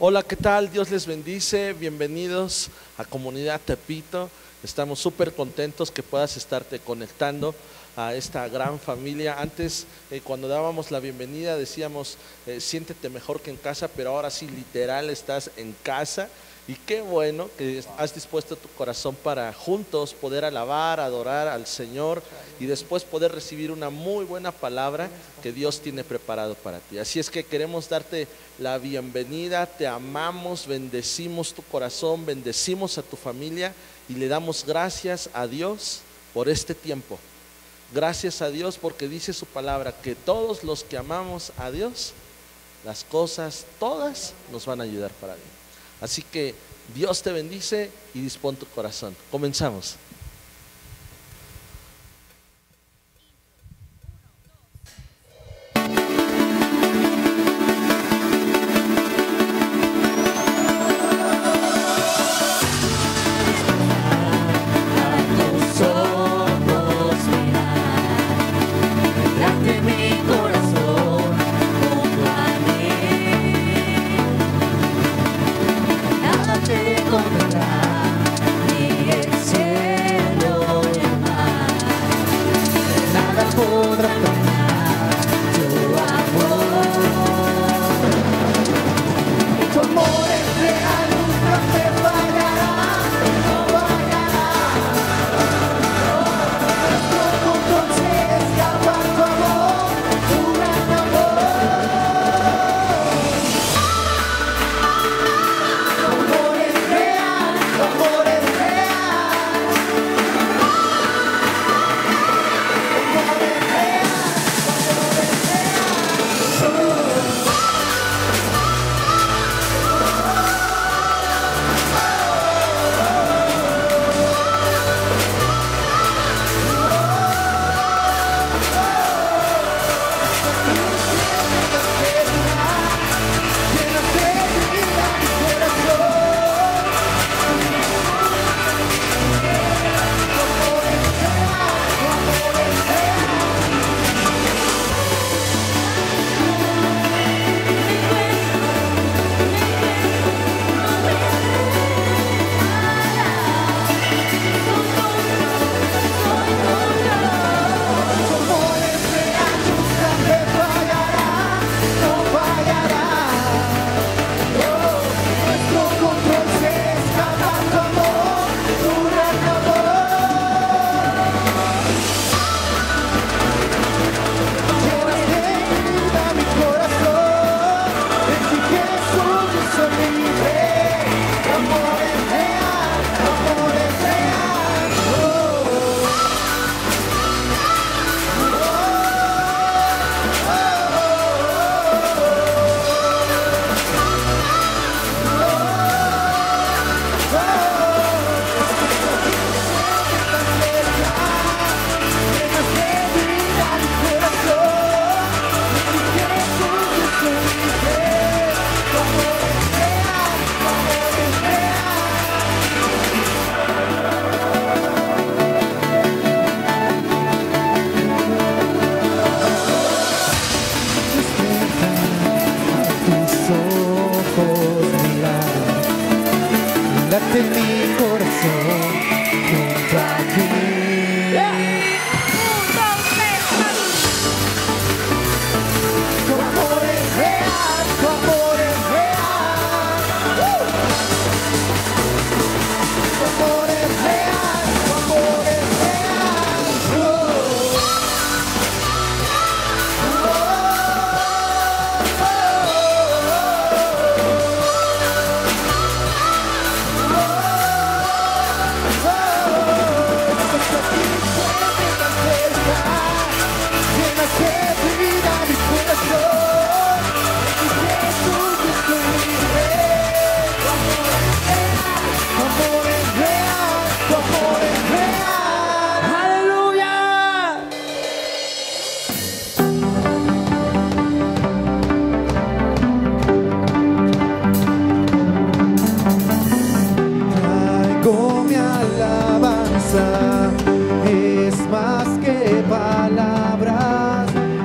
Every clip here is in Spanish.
Hola, ¿qué tal? Dios les bendice. Bienvenidos a Comunidad Tepito. Estamos súper contentos que puedas estarte conectando a esta gran familia. Antes, cuando dábamos la bienvenida, decíamos, siéntete mejor que en casa, pero ahora sí, literal, estás en casa. Y qué bueno que has dispuesto tu corazón para juntos poder alabar, adorar al Señor y después poder recibir una muy buena palabra que Dios tiene preparado para ti. Así es que queremos darte la bienvenida, te amamos, bendecimos tu corazón, bendecimos a tu familia y le damos gracias a Dios por este tiempo. Gracias a Dios porque dice su palabra que todos los que amamos a Dios, las cosas todas nos van a ayudar para bien. Así que Dios te bendice y dispón tu corazón. Comenzamos.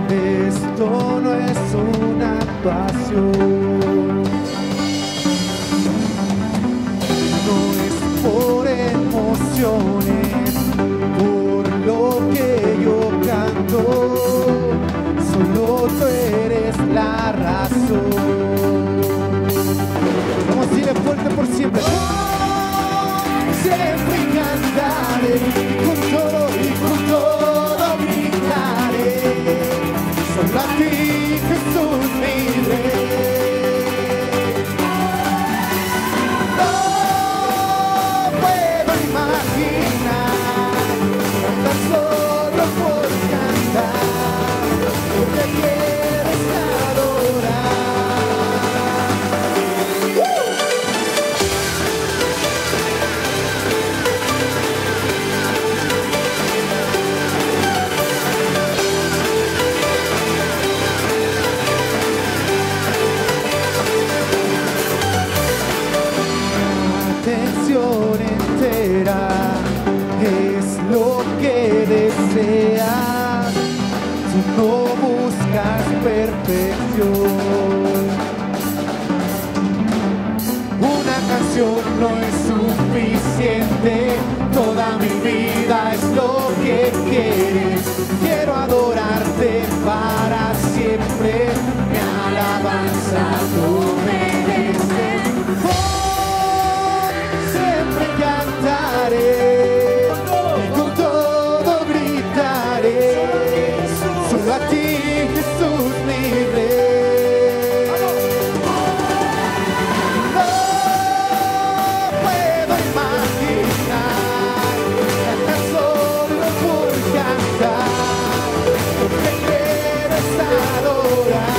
Esto no es una actuación. eres la razón. Vamos a decirle fuerte por siempre. Siempre cantaré, con todo gritaré, solo a ti, Jesús, mi Rey. No puedo imaginar cantar solo por cantar, porque quieres adorar. Atención entera es lo que deseas. Tú no buscas perfección. Una canción no es suficiente. Toda mi vida es lo que quieres. Quiero adorarte para siempre. Mi alabanza tú mereces. Siempre cantaré, con todo gritaré, solo a ti, Jesús, mi Rey. No puedo imaginar cantar solo por cantar, porque quieres adorar.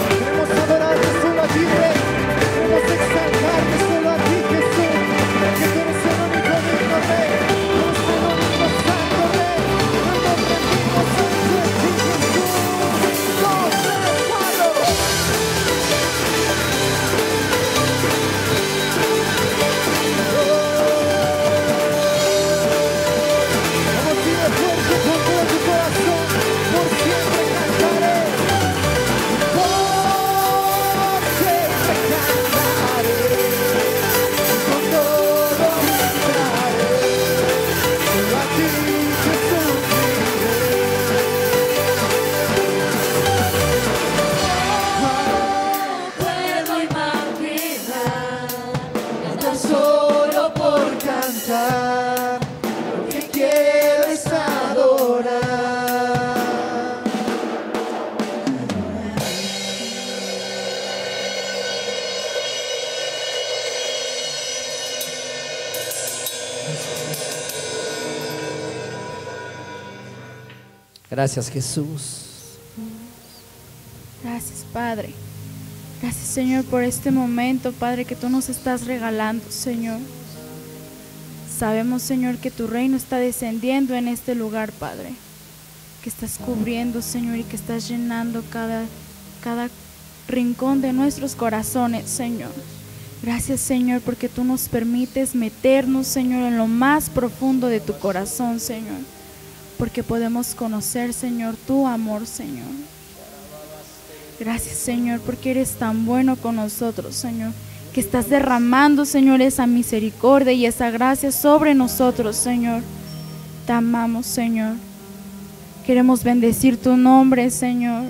Queremos adorarte solo a ti, Rey. Queremos exaltarte solo a ti, Jesús, que tú eres el único digno Rey, tú eres el único santo Rey. Nos rendimos ante ti, Jesús. 2, 3, 4. Vamos a ir fuerte con todo tu corazón, por siempre cantaré. Solo por cantar, lo que quiero es adorar. Gracias, Jesús. Gracias, Padre. Gracias, Señor, por este momento, Padre, que tú nos estás regalando, Señor. Sabemos, Señor, que tu reino está descendiendo en este lugar, Padre. Que estás cubriendo, Señor, y que estás llenando cada rincón de nuestros corazones, Señor. Gracias, Señor, porque tú nos permites meternos, Señor, en lo más profundo de tu corazón, Señor. Porque podemos conocer, Señor, tu amor, Señor. Gracias, Señor, porque eres tan bueno con nosotros, Señor, que estás derramando, Señor, esa misericordia y esa gracia sobre nosotros, Señor. Te amamos, Señor. Queremos bendecir tu nombre, Señor,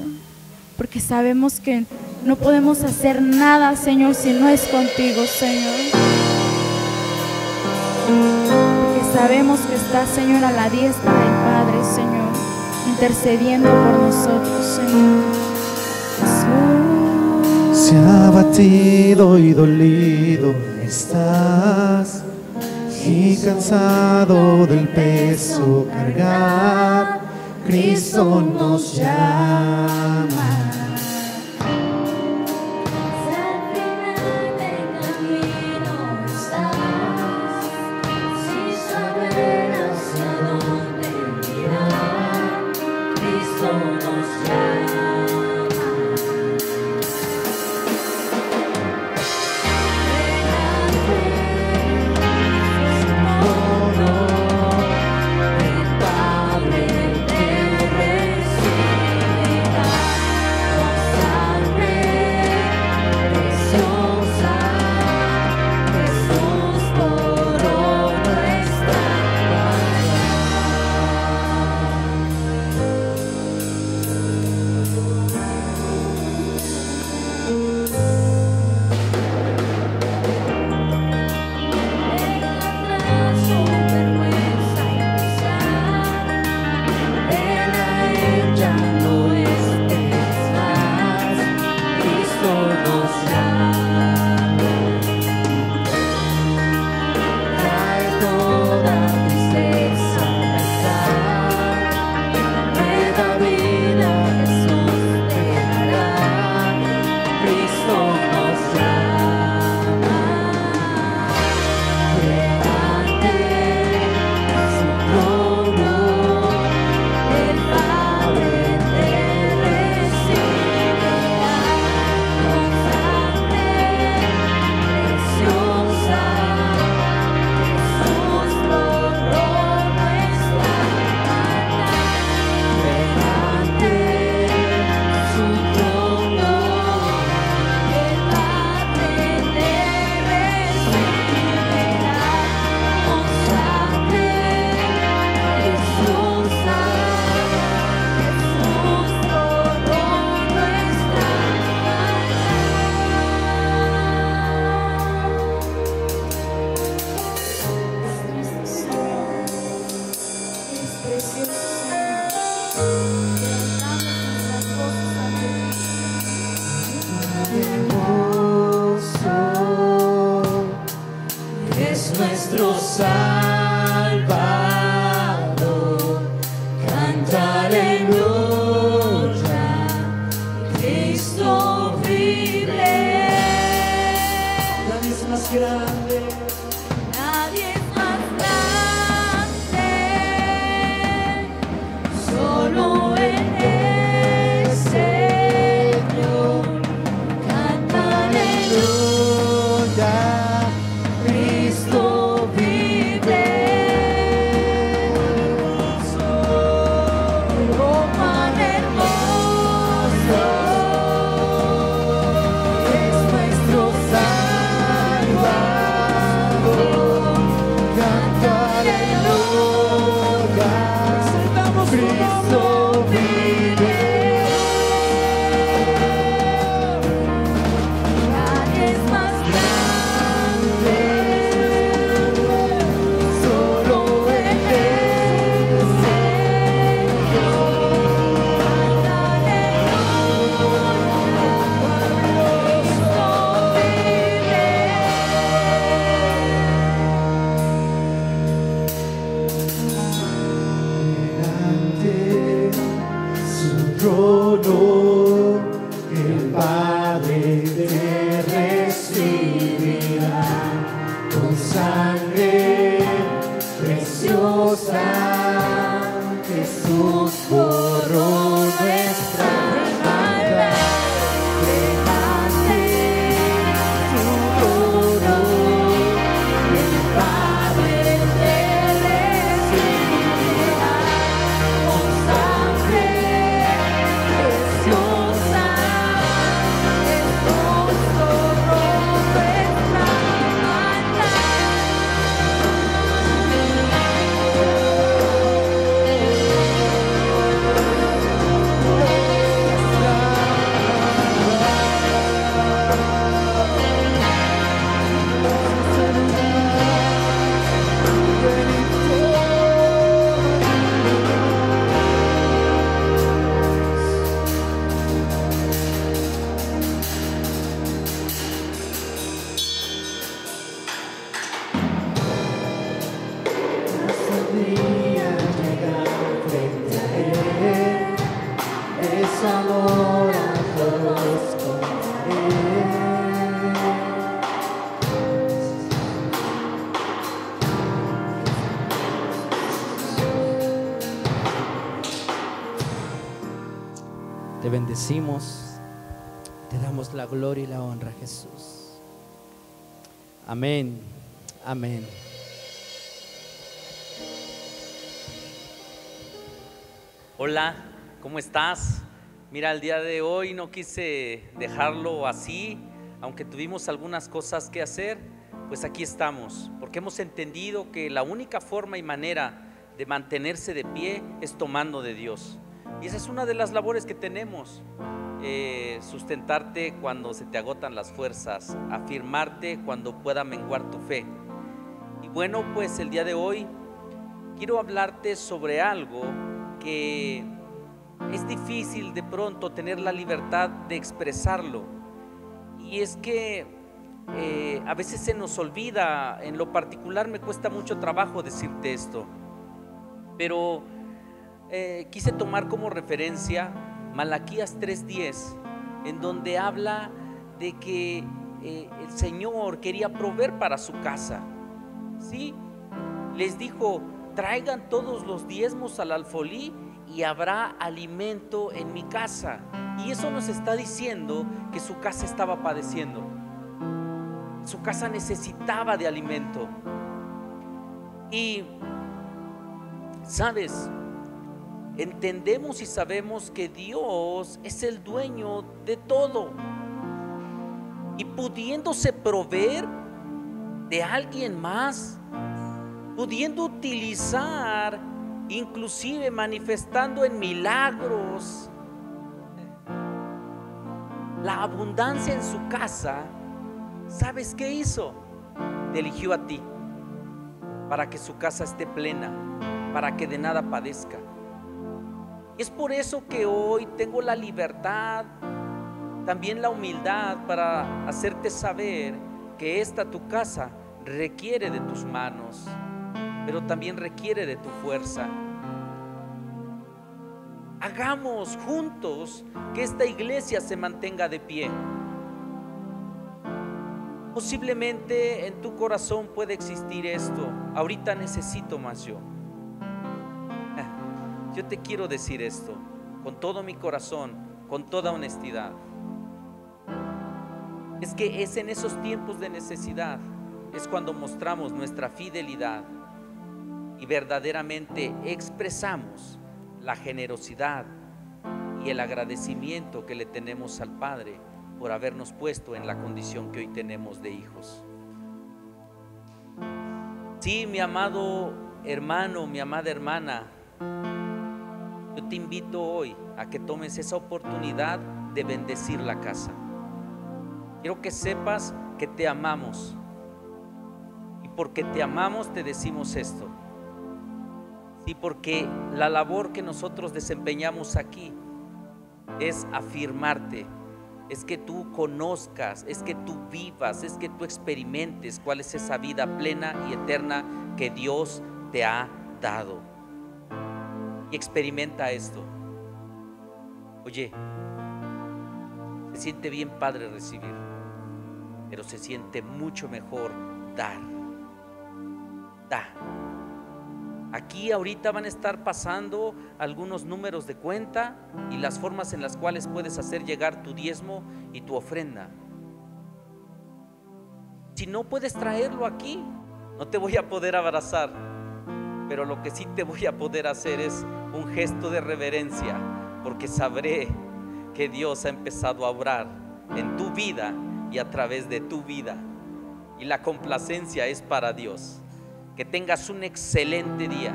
porque sabemos que no podemos hacer nada, Señor, si no es contigo, Señor. Porque sabemos que estás, Señor, a la diestra del Padre, Señor, intercediendo por nosotros, Señor. Si abatido y dolido estás y cansado del peso cargar, Cristo nos llama. trono, el Padre te recibirá con sangre preciosa. Jesús borró nuestra maldad, delante su trono, el Padre te recibirá con sangre preciosa. Jesús borró nuestra maldad. Es amor a todos contaré. Te bendecimos, te damos la gloria y la honra, Jesús. Amén, amén. Hola, ¿cómo estás? Mira, el día de hoy no quise dejarlo así, aunque tuvimos algunas cosas que hacer, pues aquí estamos, porque hemos entendido que la única forma y manera de mantenerse de pie es tomando de Dios. Y esa es una de las labores que tenemos, sustentarte cuando se te agotan las fuerzas, afirmarte cuando pueda menguar tu fe. Y bueno, pues el día de hoy quiero hablarte sobre algo que es difícil de pronto tener la libertad de expresarlo, y es que a veces se nos olvida. En lo particular me cuesta mucho trabajo decirte esto, pero quise tomar como referencia Malaquías 3:10, en donde habla de que el Señor quería proveer para su casa. ¿Sí? Les dijo: traigan todos los diezmos al alfolí y habrá alimento en mi casa. Y eso nos está diciendo que su casa estaba padeciendo, su casa necesitaba de alimento. Y sabes, entendemos y sabemos que Dios es el dueño de todo, y pudiéndose proveer de alguien más, pudiendo utilizar, inclusive manifestando en milagros, la abundancia en su casa, ¿sabes qué hizo? Te eligió a ti para que su casa esté plena, para que de nada padezca. Es por eso que hoy tengo la libertad, también la humildad, para hacerte saber que esta tu casa requiere de tus manos, pero también requiere de tu fuerza. Hagamos juntos que esta iglesia se mantenga de pie. Posiblemente en tu corazón puede existir esto: ahorita necesito más yo. Yo te quiero decir esto con todo mi corazón, con toda honestidad. Es que es en esos tiempos de necesidad, es cuando mostramos nuestra fidelidad y verdaderamente expresamos la generosidad y el agradecimiento que le tenemos al Padre por habernos puesto en la condición que hoy tenemos de hijos. Sí, mi amado hermano, mi amada hermana, yo te invito hoy a que tomes esa oportunidad de bendecir la casa. Quiero que sepas que te amamos, y porque te amamos te decimos esto. Sí, porque la labor que nosotros desempeñamos aquí es afirmarte, es que tú conozcas, es que tú vivas, es que tú experimentes cuál es esa vida plena y eterna que Dios te ha dado. Y experimenta esto. Oye, se siente bien padre recibir, pero se siente mucho mejor dar. Da. Aquí ahorita van a estar pasando algunos números de cuenta y las formas en las cuales puedes hacer llegar tu diezmo y tu ofrenda. Si no puedes traerlo aquí, no te voy a poder abrazar, pero lo que sí te voy a poder hacer es un gesto de reverencia, porque sabré que Dios ha empezado a obrar en tu vida y a través de tu vida, y la complacencia es para Dios. Que tengas un excelente día,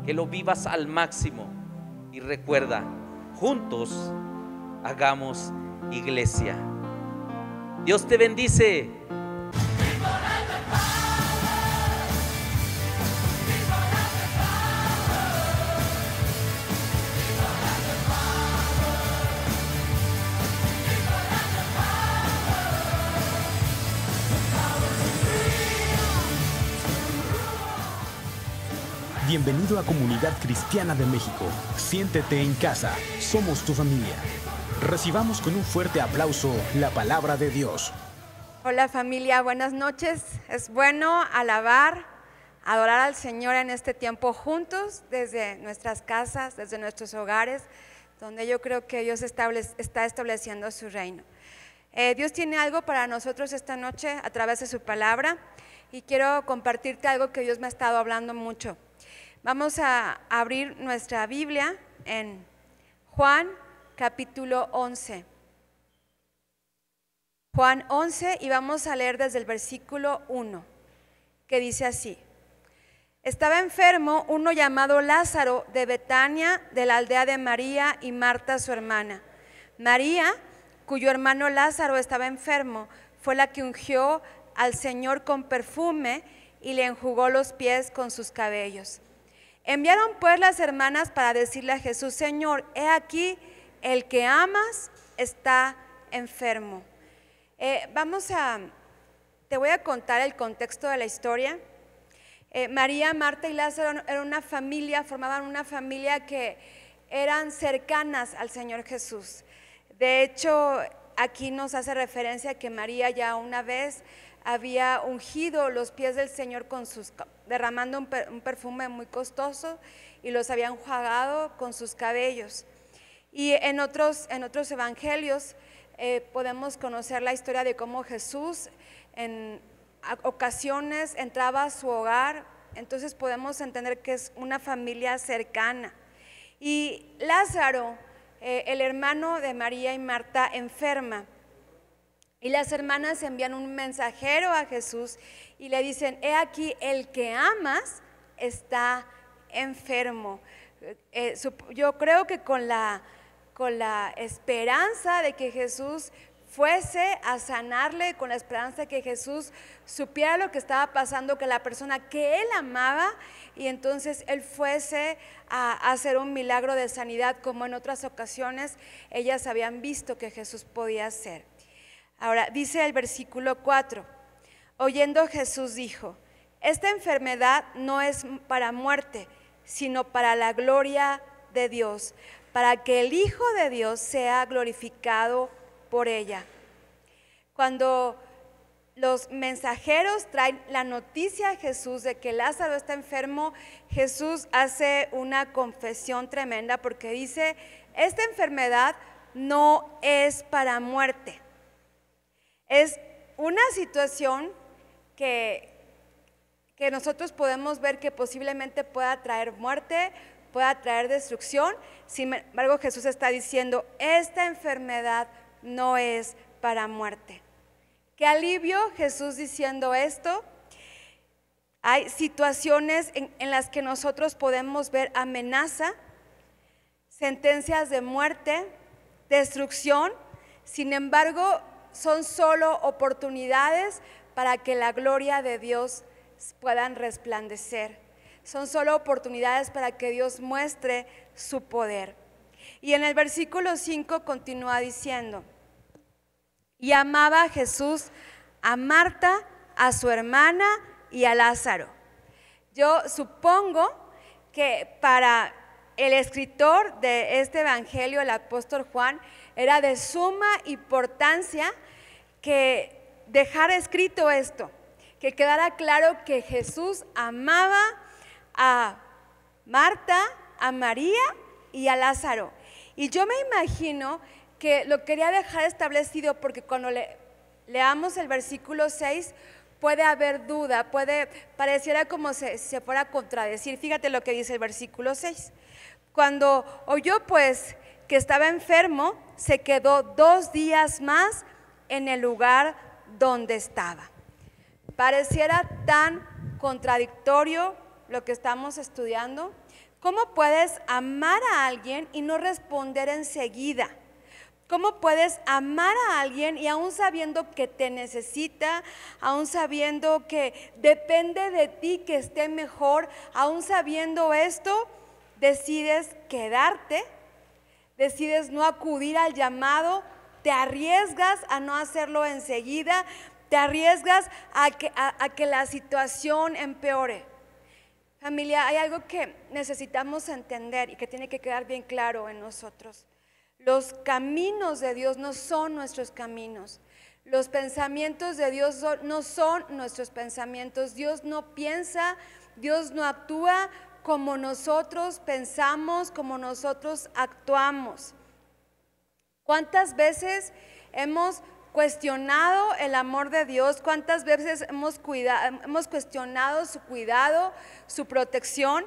que lo vivas al máximo, y recuerda, juntos hagamos iglesia. Dios te bendice. Bienvenido a Comunidad Cristiana de México. Siéntete en casa. Somos tu familia. Recibamos con un fuerte aplauso la palabra de Dios. Hola familia, buenas noches. Es bueno alabar, adorar al Señor en este tiempo juntos, desde nuestras casas, desde nuestros hogares, donde yo creo que Dios está estableciendo su reino. Dios tiene algo para nosotros esta noche a través de su palabra, y quiero compartirte algo que Dios me ha estado hablando mucho. Vamos a abrir nuestra Biblia en Juan capítulo 11. Juan 11, y vamos a leer desde el versículo 1, que dice así: Estaba enfermo uno llamado Lázaro de Betania, de la aldea de María y Marta su hermana. María, cuyo hermano Lázaro estaba enfermo, fue la que ungió al Señor con perfume y le enjugó los pies con sus cabellos. Enviaron pues las hermanas para decirle a Jesús: Señor, he aquí, el que amas está enfermo. Te voy a contar el contexto de la historia. María, Marta y Lázaro eran una familia, formaban una familia que eran cercanas al Señor Jesús. De hecho, aquí nos hace referencia que María ya una vez había ungido los pies del Señor derramando un perfume muy costoso, y los había enjuagado con sus cabellos. Y en otros evangelios podemos conocer la historia de cómo Jesús en ocasiones entraba a su hogar. Entonces podemos entender que es una familia cercana. Y Lázaro, el hermano de María y Marta, enferma. Y las hermanas envían un mensajero a Jesús y le dicen: he aquí, el que amas está enfermo. Yo creo que con la esperanza de que Jesús fuese a sanarle, con la esperanza de que Jesús supiera lo que estaba pasando, que la persona que él amaba, y entonces él fuese a hacer un milagro de sanidad, como en otras ocasiones ellas habían visto que Jesús podía hacer. Ahora dice el versículo 4: oyendo Jesús dijo: esta enfermedad no es para muerte, sino para la gloria de Dios, para que el Hijo de Dios sea glorificado por ella. Cuando los mensajeros traen la noticia a Jesús de que Lázaro está enfermo, Jesús hace una confesión tremenda, porque dice: esta enfermedad no es para muerte. Es una situación que nosotros podemos ver que posiblemente pueda traer muerte, pueda traer destrucción. Sin embargo, Jesús está diciendo: esta enfermedad no es para muerte. Qué alivio Jesús diciendo esto. Hay situaciones en las que nosotros podemos ver amenaza, sentencias de muerte, destrucción. Sin embargo, son solo oportunidades para que la gloria de Dios puedan resplandecer. Son solo oportunidades para que Dios muestre su poder. Y en el versículo 5 continúa diciendo: y amaba Jesús a Marta, a su hermana y a Lázaro. Yo supongo que para el escritor de este evangelio, el apóstol Juan, era de suma importancia que dejara escrito esto, que quedara claro que Jesús amaba a Marta, a María y a Lázaro. Y yo me imagino que lo quería dejar establecido porque cuando leamos el versículo 6 puede haber duda, pareciera como se fuera a contradecir. Fíjate lo que dice el versículo 6. Cuando oyó pues que estaba enfermo, se quedó 2 días más en el lugar donde estaba. Pareciera tan contradictorio lo que estamos estudiando. ¿Cómo puedes amar a alguien y no responder enseguida? ¿Cómo puedes amar a alguien y aún sabiendo que te necesita, aún sabiendo que depende de ti que esté mejor, aún sabiendo esto, decides quedarte, decides no acudir al llamado, te arriesgas a no hacerlo enseguida, te arriesgas a que la situación empeore? Familia, hay algo que necesitamos entender y que tiene que quedar bien claro en nosotros. Los caminos de Dios no son nuestros caminos. Los pensamientos de Dios no son nuestros pensamientos. Dios no piensa, Dios no actúa como nosotros pensamos, como nosotros actuamos. ¿Cuántas veces hemos cuestionado el amor de Dios? ¿Cuántas veces hemos cuestionado su cuidado, su protección?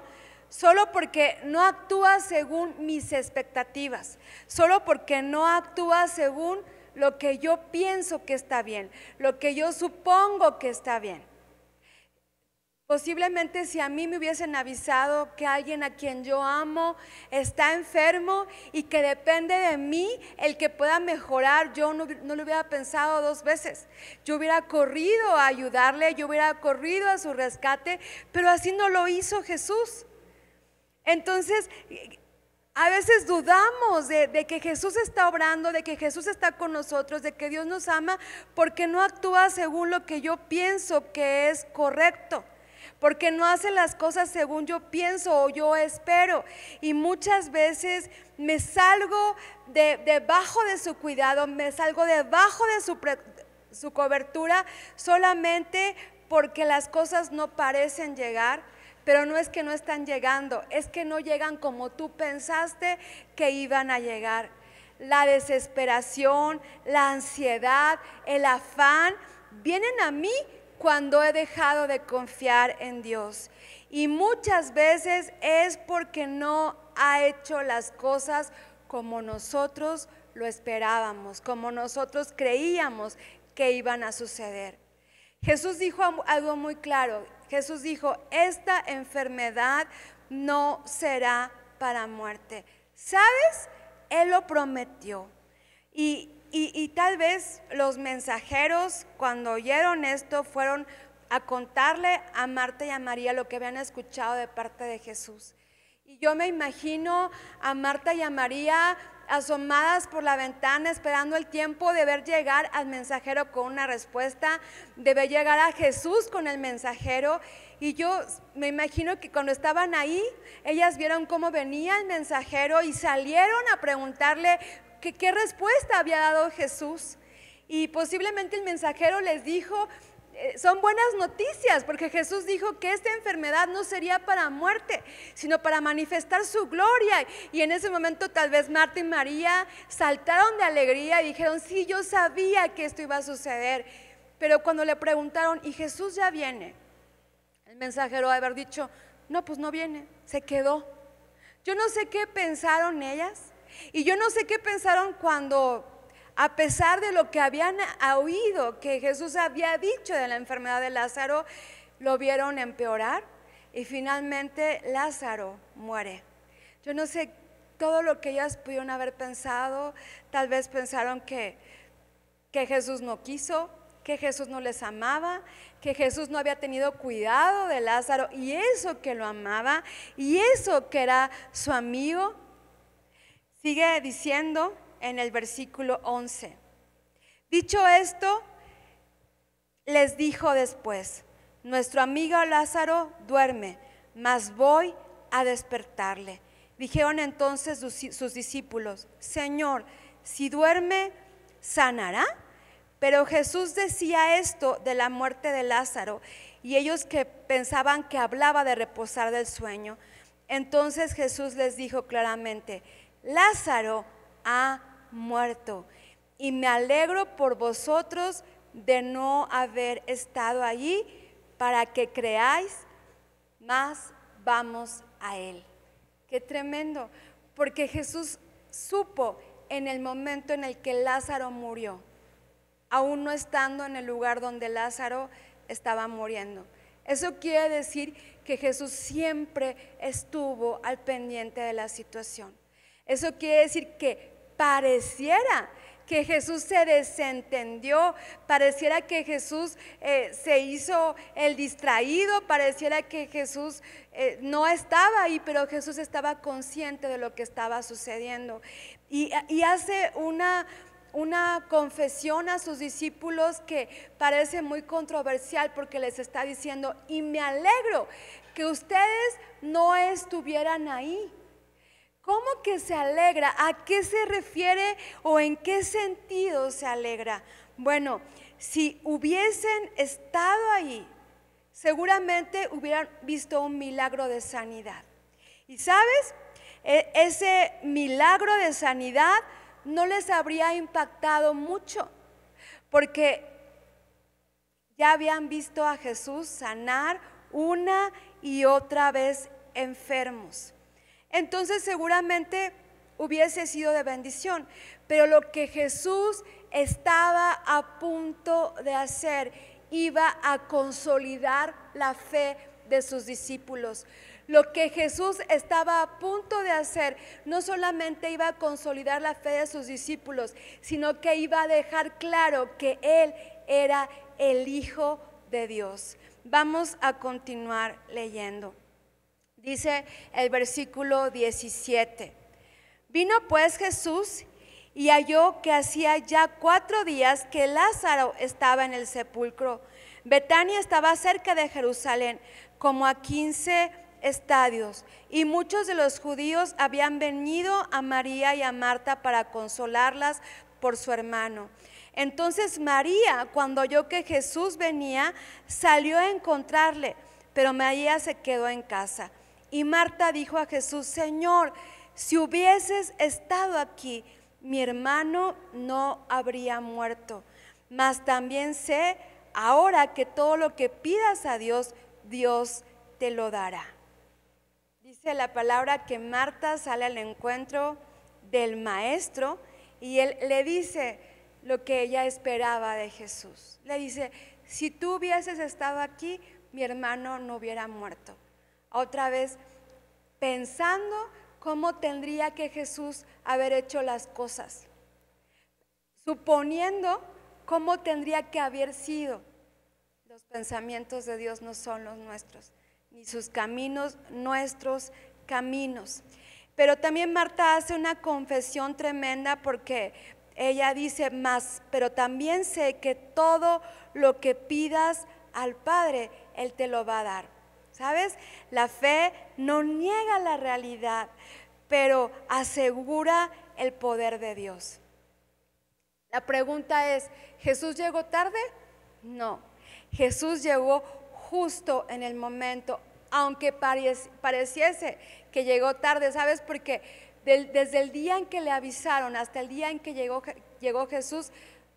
Solo porque no actúa según mis expectativas, solo porque no actúa según lo que yo pienso que está bien, lo que yo supongo que está bien. Posiblemente si a mí me hubiesen avisado que alguien a quien yo amo está enfermo y que depende de mí el que pueda mejorar, yo no lo hubiera pensado 2 veces. Yo hubiera corrido a ayudarle, yo hubiera corrido a su rescate, pero así no lo hizo Jesús. Entonces, a veces dudamos de que Jesús está obrando, de que Jesús está con nosotros, de que Dios nos ama, porque no actúa según lo que yo pienso que es correcto, porque no hace las cosas según yo pienso o yo espero. Y muchas veces me salgo debajo de su cuidado, me salgo debajo de su cobertura solamente porque las cosas no parecen llegar. Pero no es que no están llegando, es que no llegan como tú pensaste que iban a llegar. La desesperación, la ansiedad, el afán vienen a mí cuando he dejado de confiar en Dios. Y muchas veces es porque no ha hecho las cosas como nosotros lo esperábamos, como nosotros creíamos que iban a suceder. Jesús dijo algo muy claro. Jesús dijo, esta enfermedad no será para muerte. ¿Sabes? Él lo prometió. Y tal vez los mensajeros, cuando oyeron esto, fueron a contarle a Marta y a María lo que habían escuchado de parte de Jesús. Y yo me imagino a Marta y a María asomadas por la ventana, esperando el tiempo de ver llegar al mensajero con una respuesta, de ver llegar a Jesús con el mensajero. Y yo me imagino que cuando estaban ahí, ellas vieron cómo venía el mensajero y salieron a preguntarle qué respuesta había dado Jesús. Y posiblemente el mensajero les dijo, son buenas noticias, porque Jesús dijo que esta enfermedad no sería para muerte, sino para manifestar su gloria. Y en ese momento tal vez Marta y María saltaron de alegría y dijeron, sí, yo sabía que esto iba a suceder. Pero cuando le preguntaron, ¿y Jesús ya viene? El mensajero debe haber dicho, no, pues no viene, se quedó. Yo no sé qué pensaron ellas, y yo no sé qué pensaron cuando, a pesar de lo que habían oído que Jesús había dicho de la enfermedad de Lázaro, lo vieron empeorar y finalmente Lázaro muere. Yo no sé todo lo que ellas pudieron haber pensado. Tal vez pensaron que Jesús no quiso, que Jesús no les amaba, que Jesús no había tenido cuidado de Lázaro, y eso que lo amaba, y eso que era su amigo. Sigue diciendo en el versículo 11, dicho esto, les dijo después, nuestro amigo Lázaro duerme, mas voy a despertarle. Dijeron entonces sus discípulos: Señor, si duerme, ¿sanará? Pero Jesús decía esto de la muerte de Lázaro, y ellos que pensaban que hablaba de reposar del sueño. Entonces Jesús les dijo claramente: Lázaro ha muerto, y me alegro por vosotros de no haber estado allí para que creáis, mas vamos a él. Qué tremendo, porque Jesús supo en el momento en el que Lázaro murió, aún no estando en el lugar donde Lázaro estaba muriendo. Eso quiere decir que Jesús siempre estuvo al pendiente de la situación. Eso quiere decir que pareciera que Jesús se desentendió, pareciera que Jesús se hizo el distraído, pareciera que Jesús no estaba ahí, pero Jesús estaba consciente de lo que estaba sucediendo. Y hace una confesión a sus discípulos que parece muy controversial, porque les está diciendo: y me alegro que ustedes no estuvieran ahí. ¿Cómo que se alegra? ¿A qué se refiere o en qué sentido se alegra? Bueno, si hubiesen estado ahí, seguramente hubieran visto un milagro de sanidad. Y ¿sabes? Ese milagro de sanidad no les habría impactado mucho, porque ya habían visto a Jesús sanar una y otra vez enfermos. Entonces seguramente hubiese sido de bendición, pero lo que Jesús estaba a punto de hacer iba a consolidar la fe de sus discípulos. Lo que Jesús estaba a punto de hacer no solamente iba a consolidar la fe de sus discípulos, sino que iba a dejar claro que Él era el Hijo de Dios. Vamos a continuar leyendo. Dice el versículo 17: Vino pues Jesús y halló que hacía ya 4 días que Lázaro estaba en el sepulcro. Betania estaba cerca de Jerusalén, como a 15 estadios, y muchos de los judíos habían venido a María y a Marta para consolarlas por su hermano. Entonces María, cuando oyó que Jesús venía, salió a encontrarle, pero María se quedó en casa. Y Marta dijo a Jesús: Señor, si hubieses estado aquí, mi hermano no habría muerto. Mas también sé ahora que todo lo que pidas a Dios, Dios te lo dará. Dice la palabra que Marta sale al encuentro del maestro y él le dice lo que ella esperaba de Jesús. Le dice: si tú hubieses estado aquí, mi hermano no hubiera muerto. Otra vez pensando cómo tendría que Jesús haber hecho las cosas, suponiendo cómo tendría que haber sido. Los pensamientos de Dios no son los nuestros, ni sus caminos nuestros caminos. Pero también Marta hace una confesión tremenda, porque ella dice: pero también sé que todo lo que pidas al Padre, Él te lo va a dar. ¿Sabes? La fe no niega la realidad, pero asegura el poder de Dios. La pregunta es: ¿Jesús llegó tarde? No, Jesús llegó justo en el momento, aunque pareciese que llegó tarde. ¿Sabes? Porque desde el día en que le avisaron hasta el día en que llegó Jesús,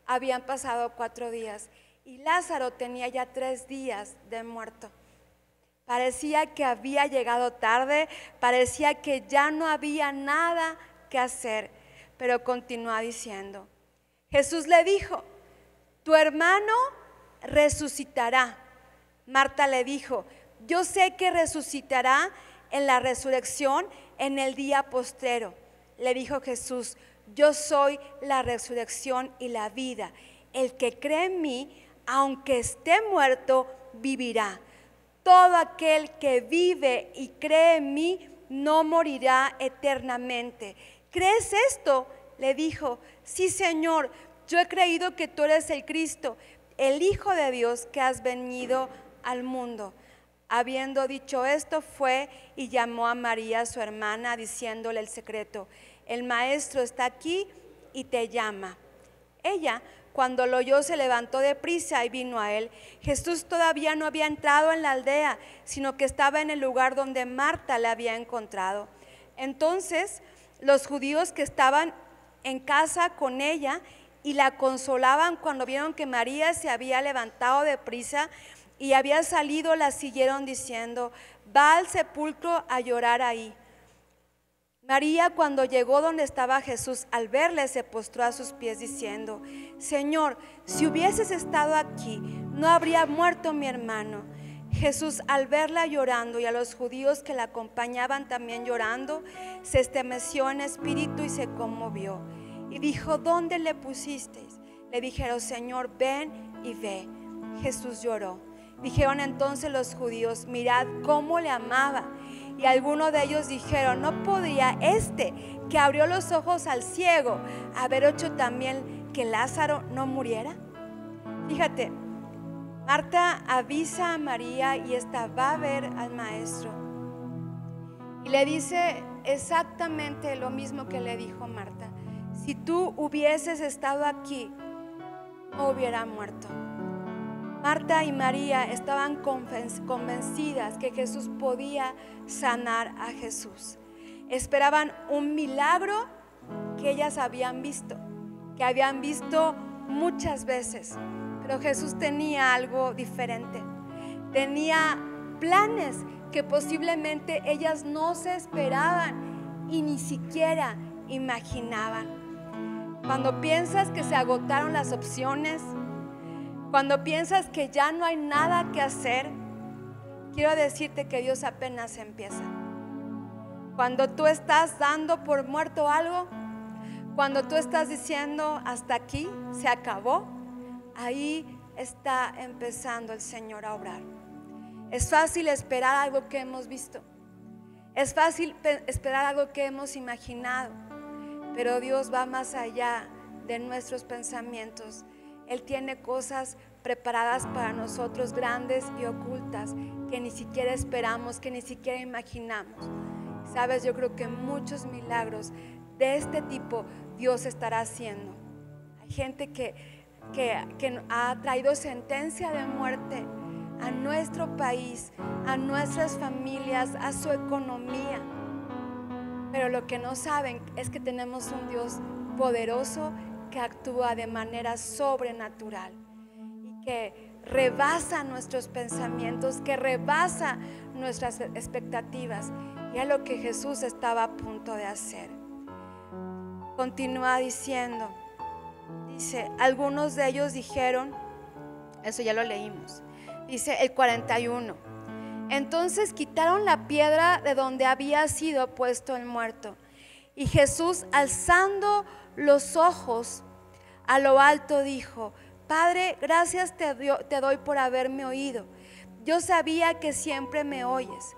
habían pasado 4 días, y Lázaro tenía ya 3 días de muerto. Parecía que había llegado tarde, parecía que ya no había nada que hacer, pero continúa diciendo. Jesús le dijo: tu hermano resucitará. Marta le dijo: yo sé que resucitará en la resurrección en el día postrero. Le dijo Jesús: yo soy la resurrección y la vida. El que cree en mí, aunque esté muerto, vivirá. Todo aquel que vive y cree en mí no morirá eternamente. ¿Crees esto? Le dijo: sí, Señor, yo he creído que tú eres el Cristo, el Hijo de Dios, que has venido al mundo. Habiendo dicho esto, fue y llamó a María, su hermana, diciéndole el secreto: el maestro está aquí y te llama. Ella, cuando lo oyó, se levantó deprisa y vino a él. Jesús todavía no había entrado en la aldea, sino que estaba en el lugar donde Marta le había encontrado. Entonces los judíos que estaban en casa con ella y la consolaban, cuando vieron que María se había levantado deprisa y había salido, la siguieron diciendo: va al sepulcro a llorar ahí. María, cuando llegó donde estaba Jesús, al verle, se postró a sus pies diciendo: Señor, si hubieses estado aquí, no habría muerto mi hermano. Jesús, al verla llorando y a los judíos que la acompañaban también llorando, se estremeció en espíritu y se conmovió. Y dijo: ¿dónde le pusisteis? Le dijeron: Señor, ven y ve. Jesús lloró. Dijeron entonces los judíos: mirad cómo le amaba. Y algunos de ellos dijeron: ¿no podía este que abrió los ojos al ciego haber hecho también que Lázaro no muriera? Fíjate, Marta avisa a María y esta va a ver al maestro. Y le dice exactamente lo mismo que le dijo Marta: si tú hubieses estado aquí, no hubiera muerto. Marta y María estaban convencidas que Jesús podía sanar a Jesús. Esperaban un milagro que ellas habían visto, que habían visto muchas veces. Pero Jesús tenía algo diferente. Tenía planes que posiblemente ellas no se esperaban y ni siquiera imaginaban. Cuando piensas que se agotaron las opciones, cuando piensas que ya no hay nada que hacer, quiero decirte que Dios apenas empieza. Cuando tú estás dando por muerto algo, cuando tú estás diciendo hasta aquí, se acabó, ahí está empezando el Señor a obrar. Es fácil esperar algo que hemos visto. Es fácil esperar algo que hemos imaginado, pero Dios va más allá de nuestros pensamientos. Él tiene cosas preparadas para nosotros, grandes y ocultas, que ni siquiera esperamos, que ni siquiera imaginamos. Sabes, yo creo que muchos milagros de este tipo Dios estará haciendo. Hay gente que ha traído sentencia de muerte a nuestro país, a nuestras familias, a su economía. Pero lo que no saben es que tenemos un Dios poderoso que actúa de manera sobrenatural y que rebasa nuestros pensamientos, que rebasa nuestras expectativas. Y es lo que Jesús estaba a punto de hacer. Continúa diciendo, dice, algunos de ellos dijeron, eso ya lo leímos, dice el 41, entonces quitaron la piedra de donde había sido puesto el muerto. Y Jesús, alzando los ojos a lo alto, dijo, Padre, gracias te doy por haberme oído. Yo sabía que siempre me oyes,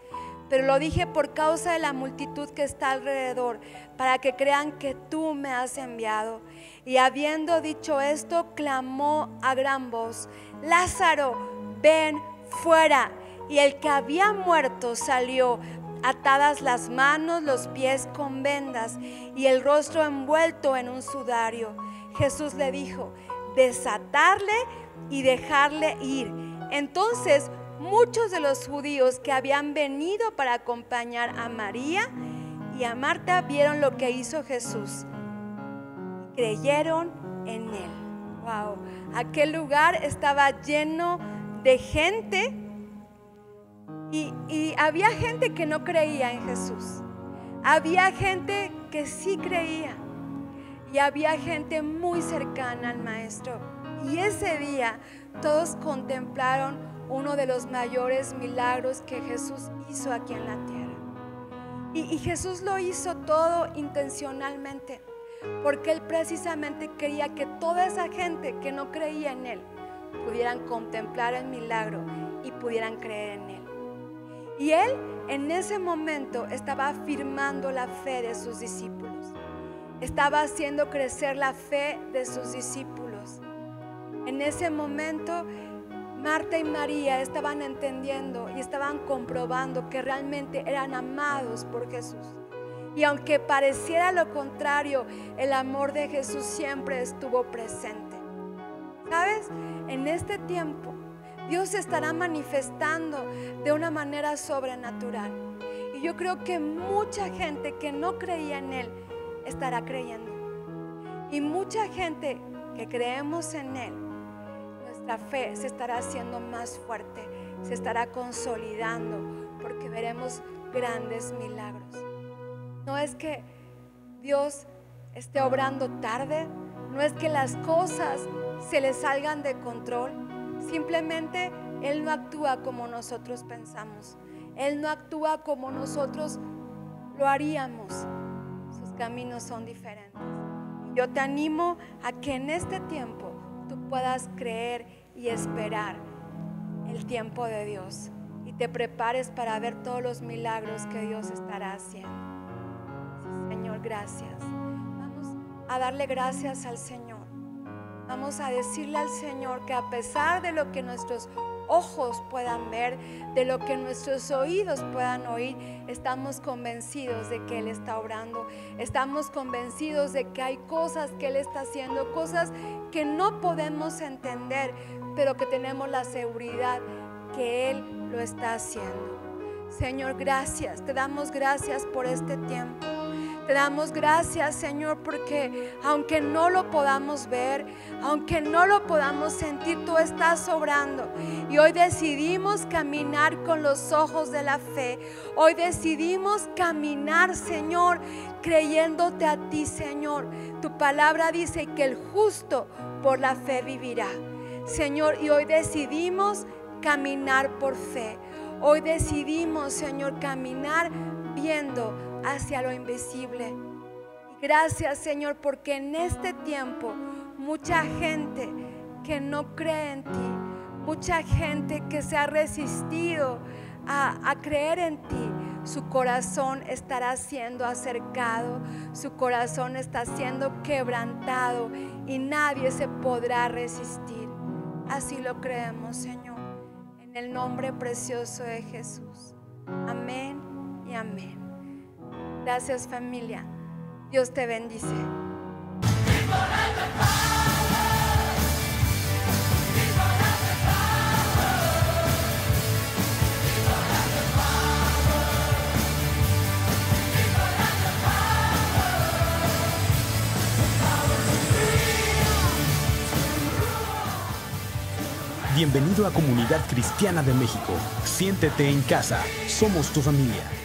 pero lo dije por causa de la multitud que está alrededor, para que crean que tú me has enviado. Y habiendo dicho esto, clamó a gran voz, Lázaro, ven fuera. Y el que había muerto salió, atadas las manos, los pies con vendas y el rostro envuelto en un sudario. Jesús le dijo, desatarle y dejarle ir. Entonces muchos de los judíos que habían venido para acompañar a María y a Marta vieron lo que hizo Jesús y creyeron en él. Wow, aquel lugar estaba lleno de gente. Y había gente que no creía en Jesús. Había gente que sí creía. Y había gente muy cercana al Maestro. Y ese día todos contemplaron uno de los mayores milagros que Jesús hizo aquí en la tierra. Y Jesús lo hizo todo intencionalmente, porque Él precisamente quería que toda esa gente que no creía en Él pudieran contemplar el milagro y pudieran creer en Él. Y Él en ese momento estaba afirmando la fe de sus discípulos. Estaba haciendo crecer la fe de sus discípulos. En ese momento Marta y María estaban entendiendo y estaban comprobando que realmente eran amados por Jesús. Y aunque pareciera lo contrario, el amor de Jesús siempre estuvo presente. ¿Sabes? En este tiempo, Dios se estará manifestando de una manera sobrenatural. Y yo creo que mucha gente que no creía en Él estará creyendo. Y mucha gente que creemos en Él, nuestra fe se estará haciendo más fuerte, se estará consolidando, porque veremos grandes milagros. No es que Dios esté obrando tarde, no es que las cosas se le salgan de control, simplemente Él no actúa como nosotros pensamos, Él no actúa como nosotros lo haríamos, sus caminos son diferentes. Yo te animo a que en este tiempo tú puedas creer y esperar el tiempo de Dios y te prepares para ver todos los milagros que Dios estará haciendo. Señor, gracias. Vamos a darle gracias al Señor. Vamos a decirle al Señor que a pesar de lo que nuestros ojos puedan ver, de lo que nuestros oídos puedan oír, estamos convencidos de que Él está obrando. Estamos convencidos de que hay cosas que Él está haciendo, cosas que no podemos entender, pero que tenemos la seguridad que Él lo está haciendo. Señor, gracias. Te damos gracias por este tiempo. Te damos gracias, Señor, porque aunque no lo podamos ver, aunque no lo podamos sentir, tú estás obrando. Y hoy decidimos caminar con los ojos de la fe. Hoy decidimos caminar, Señor, creyéndote a ti, Señor. Tu palabra dice que el justo por la fe vivirá, Señor. Y hoy decidimos caminar por fe. Hoy decidimos, Señor, caminar viendo hacia lo invisible. Y gracias, Señor, porque en este tiempo mucha gente que no cree en ti, mucha gente que se ha resistido a creer en ti, su corazón estará siendo acercado, su corazón está siendo quebrantado y nadie se podrá resistir. Así lo creemos, Señor, en el nombre precioso de Jesús. Amén y amén. Gracias, familia. Dios te bendice. Bienvenido a Comunidad Cristiana de México. Siéntete en casa. Somos tu familia.